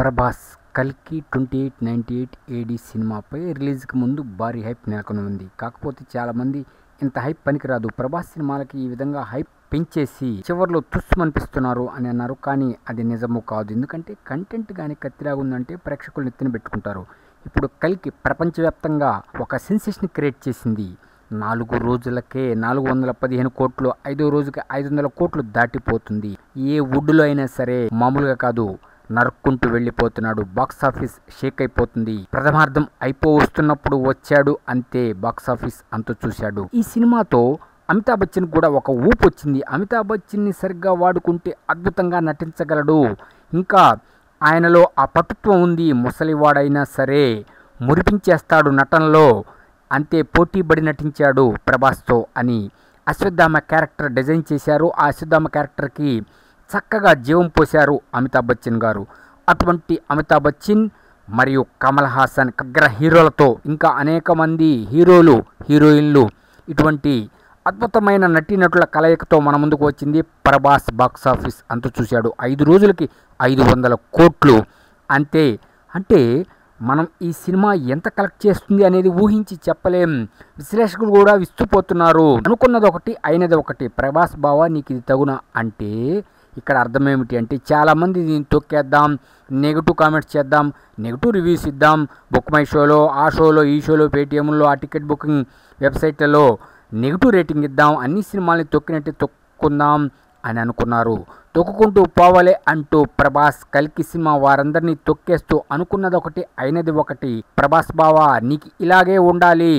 ప్రభాస్ కల్కి 2898 ఏడి సినిమాపై రిలీజ్కి ముందు భారీ హైప్ నెలకొని ఉంది. కాకపోతే చాలామంది ఇంత హైప్ పనికిరాదు, ప్రభాస్ సినిమాలకి ఈ విధంగా హైప్ పెంచేసి చివర్లో తుస్సుమనిపిస్తున్నారు అని అన్నారు. కానీ అది నిజము కాదు. ఎందుకంటే కంటెంట్ కానీ కత్తిలాగా ఉందంటే ప్రేక్షకులు నెత్తిన పెట్టుకుంటారు. ఇప్పుడు కల్కి ప్రపంచవ్యాప్తంగా ఒక సెన్సేషన్ క్రియేట్ చేసింది. 4 రోజులకే 415 కోట్లు, 5వ రోజుకి 500 కోట్లు దాటిపోతుంది. ఏ వుడ్లో అయినా సరే మామూలుగా కాదు, నరుక్కుంటూ వెళ్ళిపోతున్నాడు. బాక్సాఫీస్ షేక్ అయిపోతుంది. ప్రథమార్థం వస్తున్నప్పుడు వచ్చాడు, అంతే బాక్సాఫీస్ అంతు చూశాడు. ఈ సినిమాతో అమితాబ్ బచ్చన్ కూడా ఒక ఊపు వచ్చింది. అమితాబ్ బచ్చన్ని సరిగ్గా వాడుకుంటే అద్భుతంగా నటించగలడు. ఇంకా ఆయనలో ఆ పటుత్వం ఉంది. ముసలివాడైనా సరే మురిపించేస్తాడు నటనలో, అంతే పోటీపడి నటించాడు ప్రభాస్తో అని అశ్వత్థామ క్యారెక్టర్ డిజైన్ చేశారు. ఆ అశ్వత్థామ క్యారెక్టర్కి చక్కగా జీవం పోశారు అమితాబ్ బచ్చన్ గారు. అటువంటి అమితాబ్ బచ్చన్ మరియు కమల్ హాసన్ అగ్ర హీరోలతో ఇంకా అనేక మంది హీరోలు, హీరోయిన్లు, ఇటువంటి అద్భుతమైన నటీనటుల కలయికతో మన ముందుకు వచ్చింది ప్రభాస్. బాక్సాఫీస్ అంతు చూశాడు. 5 రోజులకి 500 కోట్లు అంతే. అంటే మనం ఈ సినిమా ఎంత కలెక్ట్ చేస్తుంది అనేది ఊహించి చెప్పలేం. విశ్లేషకులు కూడా విస్తుపోతున్నారు. అనుకున్నది ఒకటి, అయినది ఒకటి. ప్రభాస్ బావా నీకు ఇది తగునా అంటే ఇక్కడ అర్థం ఏమిటి అంటే, చాలామంది దీన్ని తొక్కేద్దాం, నెగిటివ్ కామెంట్స్ చేద్దాం, నెగిటివ్ రివ్యూస్ ఇద్దాం, బుక్ మై షోలో, ఆ షోలో, ఈ షోలో, పేటీఎంలో, ఆ టికెట్ బుకింగ్ వెబ్సైట్లలో నెగిటివ్ రేటింగ్ ఇద్దాం, అన్ని సినిమాల్ని తొక్కినట్టే తొక్కుందాం అని అనుకున్నారు. తొక్కుకుంటూ పోవాలే అంటూ ప్రభాస్ కల్కి సినిమా వారందరినీ తొక్కేస్తూ అనుకున్నది ఒకటి, అయినది ఒకటి. ప్రభాస్ బావా నీకు ఇలాగే ఉండాలి,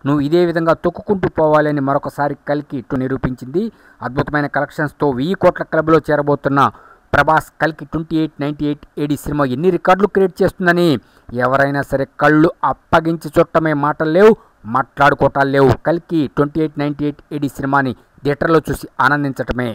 నువ్వు ఇదే విధంగా తొక్కుకుంటూ పోవాలని మరొకసారి కల్కి నిరూపించింది. అద్భుతమైన కలెక్షన్స్తో 1000 కోట్ల క్లబ్లో చేరబోతున్న ప్రభాస్ కల్కి 2898 ఏడి సినిమా ఎన్ని రికార్డులు క్రియేట్ చేస్తుందని ఎవరైనా సరే కళ్ళు అప్పగించి చూడటమే, మాటలు లేవు, మాట్లాడుకోవటాలు లేవు. కల్కి 2898 ఏడి సినిమాని థియేటర్లో చూసి ఆనందించటమే.